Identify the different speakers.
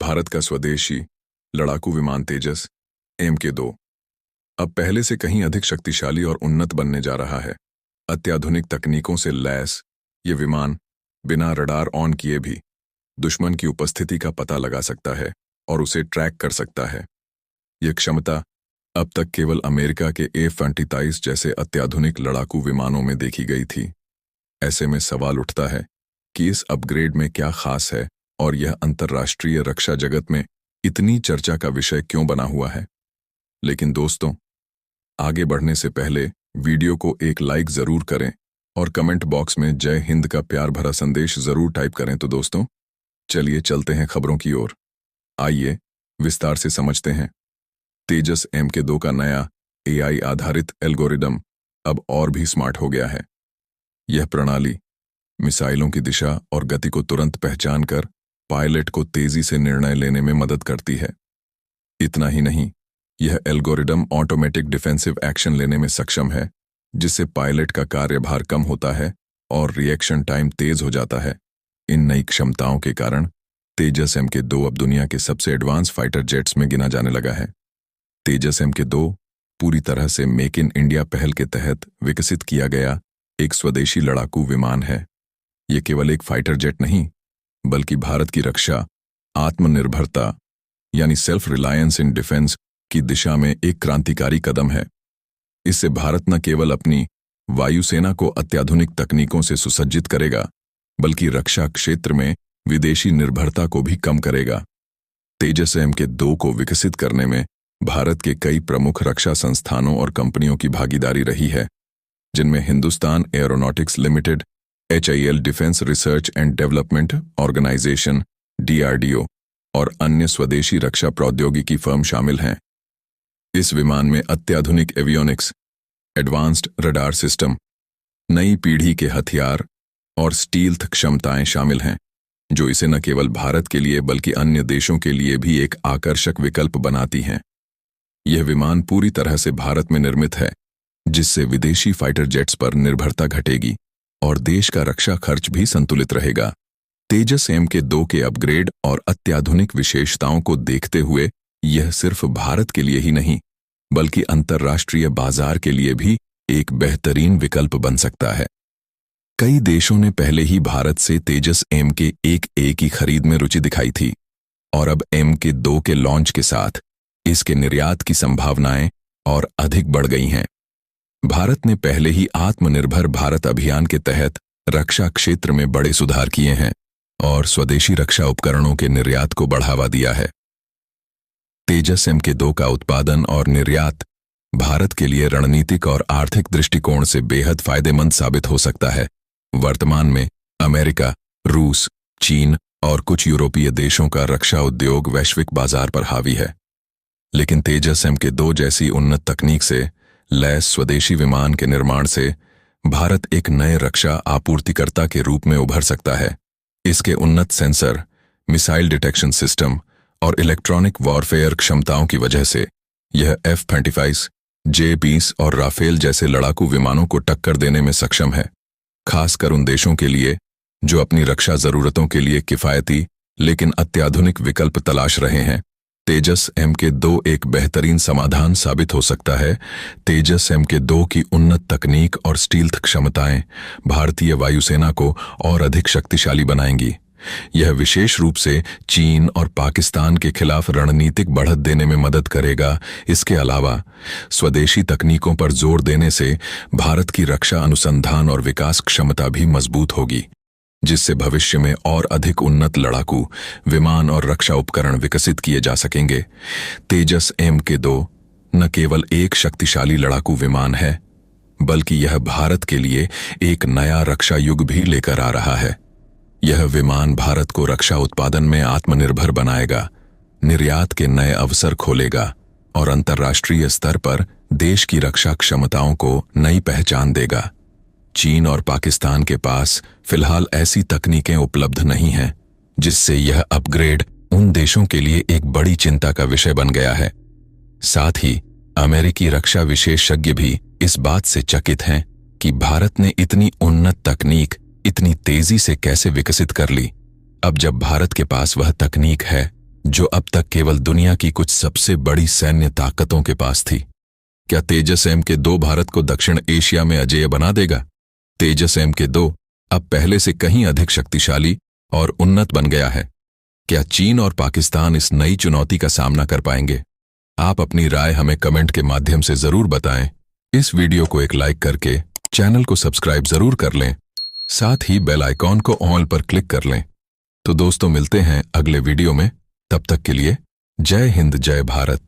Speaker 1: भारत का स्वदेशी लड़ाकू विमान तेजस MK2 अब पहले से कहीं अधिक शक्तिशाली और उन्नत बनने जा रहा है। अत्याधुनिक तकनीकों से लैस ये विमान बिना रडार ऑन किए भी दुश्मन की उपस्थिति का पता लगा सकता है और उसे ट्रैक कर सकता है। यह क्षमता अब तक केवल अमेरिका के F-22 जैसे अत्याधुनिक लड़ाकू विमानों में देखी गई थी। ऐसे में सवाल उठता है कि इस अपग्रेड में क्या खास है और यह अंतर्राष्ट्रीय रक्षा जगत में इतनी चर्चा का विषय क्यों बना हुआ है। लेकिन दोस्तों, आगे बढ़ने से पहले वीडियो को एक लाइक जरूर करें और कमेंट बॉक्स में जय हिंद का प्यार भरा संदेश जरूर टाइप करें। तो दोस्तों, चलिए चलते हैं खबरों की ओर। आइए विस्तार से समझते हैं। तेजस MK2 का नया AI आधारित एल्गोरिदम अब और भी स्मार्ट हो गया है। यह प्रणाली मिसाइलों की दिशा और गति को तुरंत पहचान कर पायलट को तेजी से निर्णय लेने में मदद करती है। इतना ही नहीं, यह एल्गोरिदम ऑटोमेटिक डिफेंसिव एक्शन लेने में सक्षम है, जिससे पायलट का कार्यभार कम होता है और रिएक्शन टाइम तेज हो जाता है। इन नई क्षमताओं के कारण तेजस MK2 अब दुनिया के सबसे एडवांस फाइटर जेट्स में गिना जाने लगा है। तेजस MK2 पूरी तरह से मेक इन इंडिया पहल के तहत विकसित किया गया एक स्वदेशी लड़ाकू विमान है। ये केवल एक फाइटर जेट नहीं, बल्कि भारत की रक्षा, आत्मनिर्भरता यानी सेल्फ रिलायंस इन डिफेंस की दिशा में एक क्रांतिकारी कदम है। इससे भारत न केवल अपनी वायुसेना को अत्याधुनिक तकनीकों से सुसज्जित करेगा, बल्कि रक्षा क्षेत्र में विदेशी निर्भरता को भी कम करेगा। तेजस MK2 को विकसित करने में भारत के कई प्रमुख रक्षा संस्थानों और कंपनियों की भागीदारी रही है, जिनमें Hindustan aeronautics limited, HAL defence research and development organisation DRDO और अन्य स्वदेशी रक्षा प्रौद्योगिकी फर्म शामिल हैं। इस विमान में अत्याधुनिक एवियोनिक्स, एडवांस्ड रडार सिस्टम, नई पीढ़ी के हथियार और स्टील्थ क्षमताएं शामिल हैं, जो इसे न केवल भारत के लिए बल्कि अन्य देशों के लिए भी एक आकर्षक विकल्प बनाती हैं। यह विमान पूरी तरह से भारत में निर्मित है, जिससे विदेशी फाइटर जेट्स पर निर्भरता घटेगी और देश का रक्षा खर्च भी संतुलित रहेगा। तेजस MK2 के अपग्रेड और अत्याधुनिक विशेषताओं को देखते हुए यह सिर्फ भारत के लिए ही नहीं, बल्कि अंतर्राष्ट्रीय बाजार के लिए भी एक बेहतरीन विकल्प बन सकता है। कई देशों ने पहले ही भारत से तेजस MK1A की खरीद में रुचि दिखाई थी और अब MK2 के लॉन्च के साथ इसके निर्यात की संभावनाएं और अधिक बढ़ गई हैं। भारत ने पहले ही आत्मनिर्भर भारत अभियान के तहत रक्षा क्षेत्र में बड़े सुधार किए हैं और स्वदेशी रक्षा उपकरणों के निर्यात को बढ़ावा दिया है। तेजस MK2 का उत्पादन और निर्यात भारत के लिए रणनीतिक और आर्थिक दृष्टिकोण से बेहद फायदेमंद साबित हो सकता है। वर्तमान में अमेरिका, रूस, चीन और कुछ यूरोपीय देशों का रक्षा उद्योग वैश्विक बाजार पर हावी है, लेकिन तेजस MK2 जैसी उन्नत तकनीक से लैस स्वदेशी विमान के निर्माण से भारत एक नए रक्षा आपूर्तिकर्ता के रूप में उभर सकता है। इसके उन्नत सेंसर, मिसाइल डिटेक्शन सिस्टम और इलेक्ट्रॉनिक वॉरफेयर क्षमताओं की वजह से यह F-35, J-20 और राफेल जैसे लड़ाकू विमानों को टक्कर देने में सक्षम है, खासकर उन देशों के लिए जो अपनी रक्षा जरूरतों के लिए किफायती लेकिन अत्याधुनिक विकल्प तलाश रहे हैं। तेजस MK2 एक बेहतरीन समाधान साबित हो सकता है। तेजस MK2 की उन्नत तकनीक और स्टील्थ क्षमताएं भारतीय वायुसेना को और अधिक शक्तिशाली बनाएंगी। यह विशेष रूप से चीन और पाकिस्तान के खिलाफ रणनीतिक बढ़त देने में मदद करेगा। इसके अलावा स्वदेशी तकनीकों पर जोर देने से भारत की रक्षा अनुसंधान और विकास क्षमता भी मजबूत होगी, जिससे भविष्य में और अधिक उन्नत लड़ाकू विमान और रक्षा उपकरण विकसित किए जा सकेंगे। तेजस MK2 न केवल एक शक्तिशाली लड़ाकू विमान है, बल्कि यह भारत के लिए एक नया रक्षा युग भी लेकर आ रहा है। यह विमान भारत को रक्षा उत्पादन में आत्मनिर्भर बनाएगा, निर्यात के नए अवसर खोलेगा और अंतर्राष्ट्रीय स्तर पर देश की रक्षा क्षमताओं को नई पहचान देगा। चीन और पाकिस्तान के पास फिलहाल ऐसी तकनीकें उपलब्ध नहीं हैं, जिससे यह अपग्रेड उन देशों के लिए एक बड़ी चिंता का विषय बन गया है। साथ ही अमेरिकी रक्षा विशेषज्ञ भी इस बात से चकित हैं कि भारत ने इतनी उन्नत तकनीक इतनी तेजी से कैसे विकसित कर ली। अब जब भारत के पास वह तकनीक है,
Speaker 2: जो अब तक केवल दुनिया की कुछ सबसे बड़ी सैन्य ताकतों के पास थी। क्या तेजस MK2 भारत को दक्षिण एशिया में अजेय बना देगा? तेजस MK2 अब पहले से कहीं अधिक शक्तिशाली और उन्नत बन गया है। क्या चीन और पाकिस्तान इस नई चुनौती का सामना कर पाएंगे? आप अपनी राय हमें कमेंट के माध्यम से जरूर बताएं। इस वीडियो को एक लाइक करके चैनल को सब्सक्राइब जरूर कर लें, साथ ही बेल आइकॉन को ऑल पर क्लिक कर लें। तो दोस्तों, मिलते हैं अगले वीडियो में। तब तक के लिए जय हिंद, जय भारत।